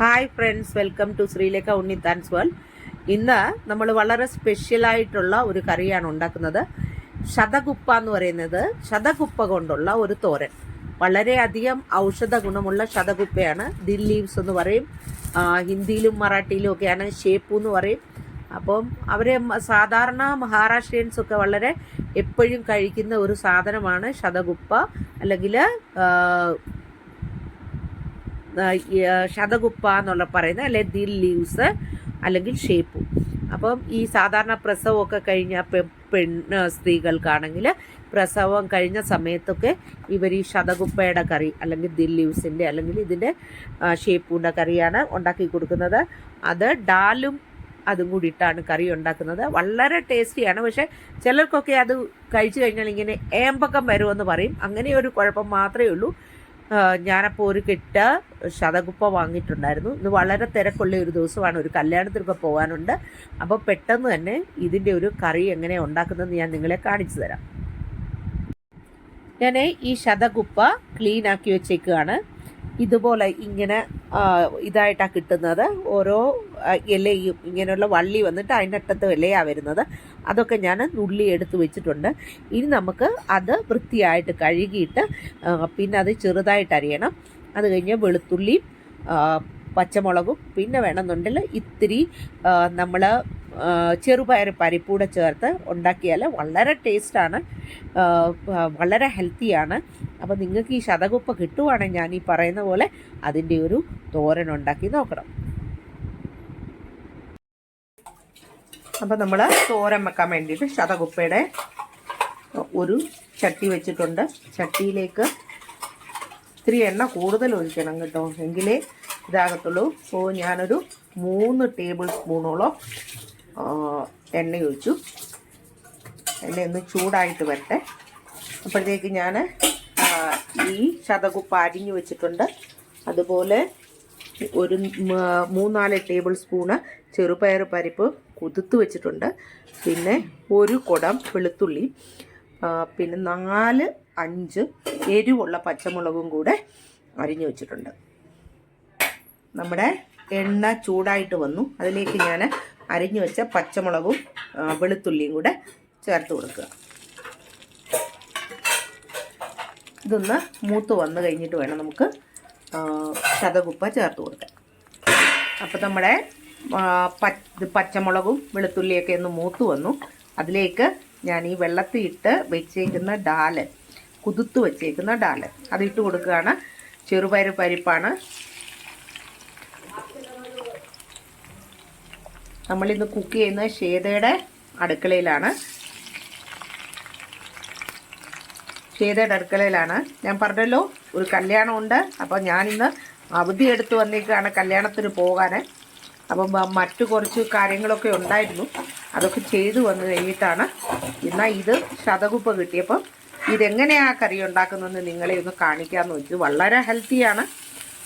Hi friends, welcome to Sreelekha Unnithan's world. ഇന്ന് നമ്മൾ വളരെ സ്പെഷ്യലായിട്ടുള്ള ഒരു കറിയാണ് ഉണ്ടാക്കുന്നത്. ശതകുപ്പ എന്ന് പറയുന്നത് ശതകുപ്പ കൊണ്ടുള്ള ഒരു തോരൻ. വളരെയധികം ഔഷധ ഗുണമുള്ള ശതകുപ്പയാണ്. ദിൽ ലീവ്സ് എന്ന് പറയും, ഹിന്ദിയിലും മറാഠിയിലും ഒക്കെയാണ് ഷേപ്പു എന്ന് പറയും. അപ്പം അവരെ സാധാരണ മഹാരാഷ്ട്രീയൻസൊക്കെ വളരെ എപ്പോഴും കഴിക്കുന്ന ഒരു സാധനമാണ് ശതകുപ്പ, അല്ലെങ്കിൽ ശതകുപ്പ എന്നുള്ള പറയുന്നത്, അല്ലെ ദിൽ ലീവ്സ് അല്ലെങ്കിൽ ഷേപ്പു. അപ്പം ഈ സാധാരണ പ്രസവമൊക്കെ കഴിഞ്ഞ സ്ത്രീകൾക്കാണെങ്കിൽ പ്രസവം കഴിഞ്ഞ സമയത്തൊക്കെ ഇവർ ഈ ശതകുപ്പയുടെ കറി അല്ലെങ്കിൽ ദിൽ ലീവ്സിൻ്റെ അല്ലെങ്കിൽ ഇതിൻ്റെ ഷേപ്പുൻ്റെ കറിയാണ് ഉണ്ടാക്കി കൊടുക്കുന്നത്. അത് ഡാലും അതും കൂടി ഇട്ടാണ് കറി ഉണ്ടാക്കുന്നത്. വളരെ ടേസ്റ്റിയാണ്. പക്ഷേ ചിലർക്കൊക്കെ അത് കഴിച്ചു കഴിഞ്ഞാൽ ഇങ്ങനെ ഏമ്പക്കം വരുമെന്ന് പറയും. അങ്ങനെ ഒരു കുഴപ്പം മാത്രമേ ഉള്ളൂ. ഞാനപ്പോൾ ഒരു കെട്ട് ശതകുപ്പ വാങ്ങിയിട്ടുണ്ടായിരുന്നു. ഇന്ന് വളരെ തിരക്കുള്ള ഒരു ദിവസമാണ്, ഒരു കല്യാണത്തിനൊക്കെ പോകാനുണ്ട്. അപ്പോൾ പെട്ടെന്ന് തന്നെ ഇതിൻ്റെ ഒരു കറി എങ്ങനെയാണ് ഉണ്ടാക്കുന്നതെന്ന് ഞാൻ നിങ്ങളെ കാണിച്ചു തരാം. ഞാൻ ഈ ശതകുപ്പ ക്ലീൻ ആക്കി വെച്ചേക്കുകയാണ്. ഇതുപോലെ ഇങ്ങനെ ഇതായിട്ടാണ് കിട്ടുന്നത്. ഓരോ ഇലയും ഇങ്ങനെയുള്ള വള്ളി വന്നിട്ട് അതിൻ്റെ അറ്റത്ത് ഇലയാണ് വരുന്നത്. അതൊക്കെ ഞാൻ നുള്ളി എടുത്ത് വെച്ചിട്ടുണ്ട്. ഇനി നമുക്ക് അത് വൃത്തിയായിട്ട് കഴുകിയിട്ട് പിന്നെ അത് ചെറുതായിട്ട് അരിയണം. അത് കഴിഞ്ഞ് വെളുത്തുള്ളിയും പച്ചമുളകും പിന്നെ വേണമെന്നുണ്ടെങ്കിൽ ഇത്തിരി നമ്മൾ ചെറുപയർ പരിപ്പൂടെ ചേർത്ത് ഉണ്ടാക്കിയാൽ വളരെ ടേസ്റ്റാണ്, വളരെ ഹെൽത്തിയാണ്. അപ്പോൾ നിങ്ങൾക്ക് ഈ ശതകുപ്പ കിട്ടുവാണെങ്കിൽ ഞാൻ ഈ പറയുന്ന പോലെ അതിൻ്റെ ഒരു തോരൻ ഉണ്ടാക്കി നോക്കണം. അപ്പോൾ നമ്മൾ തോരൻ വെക്കാൻ വേണ്ടിയിട്ട് ശതകുപ്പയുടെ ഒരു ചട്ടി വെച്ചിട്ടുണ്ട്. ചട്ടിയിലേക്ക് ഇത്തിരി എണ്ണ കൂടുതൽ ഒഴിക്കണം കേട്ടോ, എങ്കിലേ ഇതാകത്തുള്ളൂ. അപ്പോൾ ഞാനൊരു 3 ടേബിൾ സ്പൂണോളം എണ്ണ ഒഴിച്ചു. എണ്ണ ഒന്ന് ചൂടായിട്ട് വരട്ടെ. അപ്പോഴത്തേക്ക് ഞാൻ ഈ ശതകുപ്പ അരിഞ്ഞു വെച്ചിട്ടുണ്ട്. അതുപോലെ ഒരു 3-4 ടേബിൾ സ്പൂണ് ചെറുപയർ പരിപ്പ് കുതിർത്ത് വെച്ചിട്ടുണ്ട്. പിന്നെ ഒരു കുടം വെളുത്തുള്ളി, പിന്നെ 4-5 എരിവുള്ള പച്ചമുളകും കൂടെ അരിഞ്ഞു വെച്ചിട്ടുണ്ട്. നമ്മുടെ എണ്ണ ചൂടായിട്ട് വന്നു. അതിലേക്ക് ഞാൻ അരിഞ്ഞു വെച്ച പച്ചമുളകും വെളുത്തുള്ളിയും കൂടെ ചേർത്ത് കൊടുക്കുക. ഇതൊന്ന് മൂത്ത് വന്നു കഴിഞ്ഞിട്ട് വേണം നമുക്ക് ശതകുപ്പ ചേർത്ത് കൊടുക്കാൻ. അപ്പോൾ നമ്മുടെ പച്ചമുളകും വെളുത്തുള്ളിയൊക്കെ ഒന്ന് മൂത്ത് വന്നു. അതിലേക്ക് ഞാൻ ഈ വെള്ളത്തിൽ ഇട്ട് വെച്ചേക്കുന്ന ഡാല്, കുതിർത്ത് വെച്ചേക്കുന്ന ഡാല് അതിട്ട് കൊടുക്കുകയാണ്. ചെറുപയർ പരിപ്പാണ്. നമ്മളിന്ന് കുക്ക് ചെയ്യുന്നത് ശ്വേതയുടെ അടുക്കളയിലാണ്. ഞാൻ പറഞ്ഞല്ലോ ഒരു കല്യാണമുണ്ട്. അപ്പോൾ ഞാനിന്ന് അവധി എടുത്ത് വന്നേക്കാണ് കല്യാണത്തിന് പോകാൻ. അപ്പം മറ്റു കുറച്ച് കാര്യങ്ങളൊക്കെ ഉണ്ടായിരുന്നു, അതൊക്കെ ചെയ്തു വന്നു കഴിഞ്ഞിട്ടാണ് എന്നാൽ ഇത് ശതകുപ്പ കിട്ടിയപ്പം ഇതെങ്ങനെയാണ് കറി ഉണ്ടാക്കുന്നതെന്ന് നിങ്ങളെ ഒന്ന് കാണിക്കാമെന്ന് വെച്ചു. വളരെ ഹെൽത്തിയാണ്.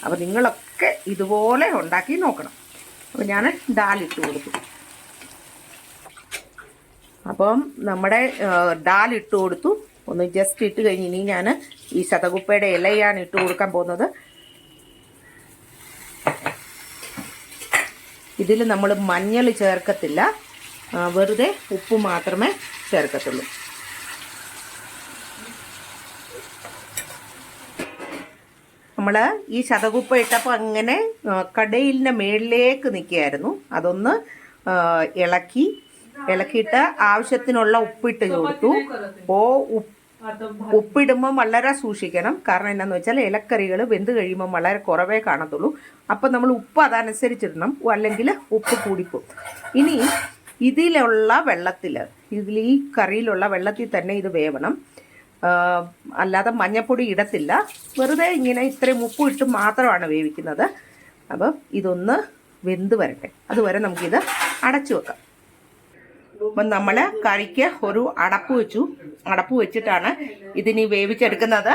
അപ്പോൾ നിങ്ങളൊക്കെ ഇതുപോലെ ഉണ്ടാക്കി നോക്കണം. അപ്പോൾ ഞാൻ ഡാലിട്ട് കൊടുത്തു. അപ്പം നമ്മുടെ ഡാലിട്ട് കൊടുത്തു. ഒന്ന് ജസ്റ്റ് ഇട്ട് കഴിഞ്ഞ് ഇനി ഞാൻ ഈ ശതകുപ്പയുടെ ഇലയാണ് ഇട്ട് കൊടുക്കാൻ പോകുന്നത്. ഇതിൽ നമ്മൾ മഞ്ഞൾ ചേർക്കത്തില്ല, വെറുതെ ഉപ്പ് മാത്രമേ ചേർക്കത്തുള്ളൂ. നമ്മൾ ഈ ശതകുപ്പ ഇട്ടപ്പോൾ അങ്ങനെ കടയിലിൻ്റെ മേളിലേക്ക് നിൽക്കുകയായിരുന്നു. അതൊന്ന് ഇളക്കിയിട്ട് ആവശ്യത്തിനുള്ള ഉപ്പിട്ട് കൊടുത്തു. ഉപ്പിടുമ്പം വളരെ സൂക്ഷിക്കണം. കാരണം എന്താണെന്ന് വെച്ചാൽ ഇലക്കറികൾ വെന്ത് കഴിയുമ്പം വളരെ കുറവേ കാണത്തുള്ളൂ. അപ്പം നമ്മൾ ഉപ്പ് അതനുസരിച്ചിടണം, അല്ലെങ്കിൽ ഉപ്പ് കൂടിപ്പോവും. ഇനി ഇതിലുള്ള വെള്ളത്തിൽ, ഈ കറിയിലുള്ള വെള്ളത്തിൽ തന്നെ ഇത് വേവണം. അല്ലാതെ മഞ്ഞപ്പൊടി ഇടത്തില്ല, വെറുതെ ഇങ്ങനെ ഇത്രയും ഉപ്പ് ഇട്ട് മാത്രമാണ് വേവിക്കുന്നത്. അപ്പം ഇതൊന്ന് വെന്ത് വരട്ടെ, അതുവരെ നമുക്കിത് അടച്ചു വെക്കാം. അപ്പം നമ്മൾ കറിക്ക് ഒരു അടപ്പ് വെച്ചിട്ടാണ് ഇതിനി വേവിച്ചെടുക്കുന്നത്.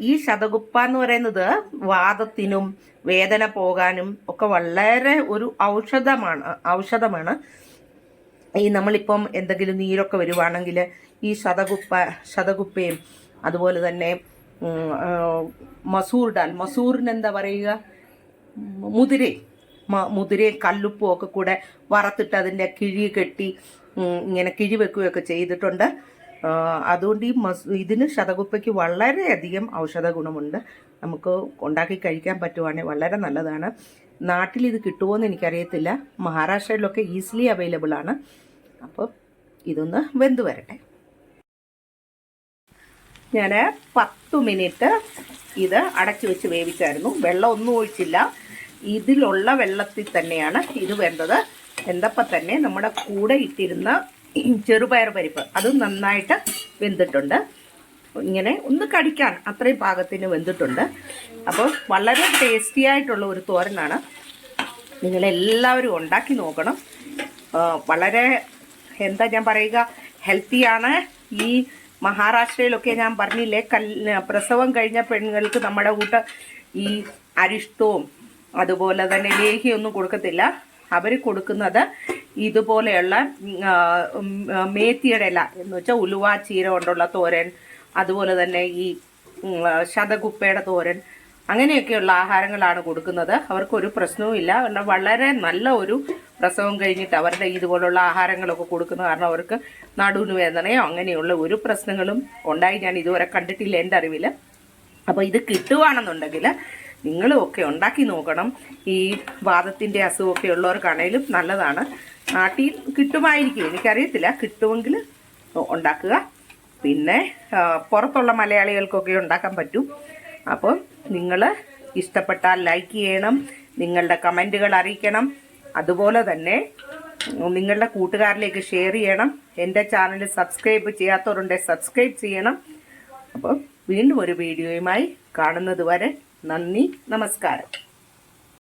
ഈ ശതകുപ്പ എന്ന് പറയുന്നത് വാതത്തിനും വേദന പോകാനും ഒക്കെ വളരെ ഒരു ഔഷധമാണ്. ഈ നമ്മളിപ്പം എന്തെങ്കിലും നീരൊക്കെ വരുവാണെങ്കിൽ ഈ ശതകുപ്പയും അതുപോലെ തന്നെ മസൂർ ഡാൽ, മസൂറിന് എന്താ പറയുക, മുതിരയും കല്ലുപ്പും ഒക്കെ കൂടെ വറുത്തിട്ട് അതിൻ്റെ കിഴി കെട്ടി ഇങ്ങനെ കിഴി വെക്കുകയൊക്കെ ചെയ്തിട്ടുണ്ട്. അതുകൊണ്ട് ഇതിന് ശതകുപ്പയ്ക്ക് വളരെയധികം ഔഷധ ഗുണമുണ്ട്. നമുക്ക് ഉണ്ടാക്കി കഴിക്കാൻ പറ്റുവാണെങ്കിൽ വളരെ നല്ലതാണ്. നാട്ടിൽ ഇത് കിട്ടുമോ എന്ന് എനിക്കറിയത്തില്ല. മഹാരാഷ്ട്രയിലൊക്കെ ഈസിലി അവൈലബിൾ ആണ്. അപ്പോൾ ഇതൊന്ന് വെന്ത് വരട്ടെ. ഞാൻ 10 മിനിറ്റ് ഇത് അടച്ചു വെച്ച് വേവിച്ചായിരുന്നു. വെള്ളം ഒന്നും ഒഴിച്ചില്ല. ഇതിലുള്ള വെള്ളത്തിൽ തന്നെയാണ് ഇത് വെന്തത്. വെന്തപ്പം തന്നെ നമ്മുടെ കൂടെ ഇട്ടിരുന്ന ചെറുപയർ പരിപ്പ് അത് നന്നായിട്ട് വെന്തിട്ടുണ്ട്. ഇങ്ങനെ ഒന്ന് കടിക്കാൻ അത്രയും പാകത്തിന് വെന്തിട്ടുണ്ട്. അപ്പോൾ വളരെ ടേസ്റ്റി ആയിട്ടുള്ള ഒരു തോരനാണ്. നിങ്ങളെല്ലാവരും ഉണ്ടാക്കി നോക്കണം. വളരെ എന്താ ഞാൻ പറയുക, ഹെൽത്തിയാണ്. ഈ മഹാരാഷ്ട്രയിലൊക്കെ ഞാൻ പറഞ്ഞില്ലേ, പ്രസവം കഴിഞ്ഞ പെണ്ണുങ്ങൾക്ക് നമ്മുടെ കൂട്ട് ഈ അരിഷ്ടവും അതുപോലെ തന്നെ ലേഹിയൊന്നും കൊടുക്കത്തില്ല. അവർ കൊടുക്കുന്നത് ഇതുപോലെയുള്ള മേത്തിയുടെ ഇല എന്ന് വെച്ചാൽ ഉലുവ ചീര കൊണ്ടുള്ള തോരൻ, അതുപോലെ തന്നെ ഈ ശതകുപ്പയുടെ തോരൻ, അങ്ങനെയൊക്കെയുള്ള ആഹാരങ്ങളാണ് കൊടുക്കുന്നത്. അവർക്കൊരു പ്രശ്നവും ഇല്ല. കാരണം വളരെ നല്ല ഒരു പ്രസവം കഴിഞ്ഞിട്ട് അവരുടെ ഇതുപോലുള്ള ആഹാരങ്ങളൊക്കെ കൊടുക്കുന്ന കാരണം അവർക്ക് നടുവിന് വേദനയോ അങ്ങനെയുള്ള ഒരു പ്രശ്നങ്ങളും ഉണ്ടായി ഞാൻ ഇതുവരെ കണ്ടിട്ടില്ല എൻ്റെ അറിവിൽ. അപ്പോൾ ഇത് കിട്ടുവാണെന്നുണ്ടെങ്കിൽ നിങ്ങളും ഒക്കെ ഉണ്ടാക്കി നോക്കണം. ഈ വാദത്തിൻ്റെ അസുഖമൊക്കെ ഉള്ളവർക്കാണേലും നല്ലതാണ്. നാട്ടിൽ കിട്ടുമായിരിക്കും, എനിക്കറിയത്തില്ല. കിട്ടുമെങ്കിൽ ഉണ്ടാക്കുക. പിന്നെ പുറത്തുള്ള മലയാളികൾക്കൊക്കെ ഉണ്ടാക്കാൻ പറ്റും. അപ്പോൾ നിങ്ങൾ ഇഷ്ടപ്പെട്ടാൽ ലൈക്ക് ചെയ്യണം, നിങ്ങളുടെ കമൻറ്റുകൾ അറിയിക്കണം. അതുപോലെ തന്നെ നിങ്ങളുടെ കൂട്ടുകാരിലേക്ക് ഷെയർ ചെയ്യണം. എൻ്റെ ചാനൽ സബ്സ്ക്രൈബ് ചെയ്യാത്തവരുണ്ടെങ്കിൽ സബ്സ്ക്രൈബ് ചെയ്യണം. അപ്പോൾ വീണ്ടും ഒരു വീഡിയോയുമായി കാണുന്നത് വരെ നന്ദി, നമസ്കാരം.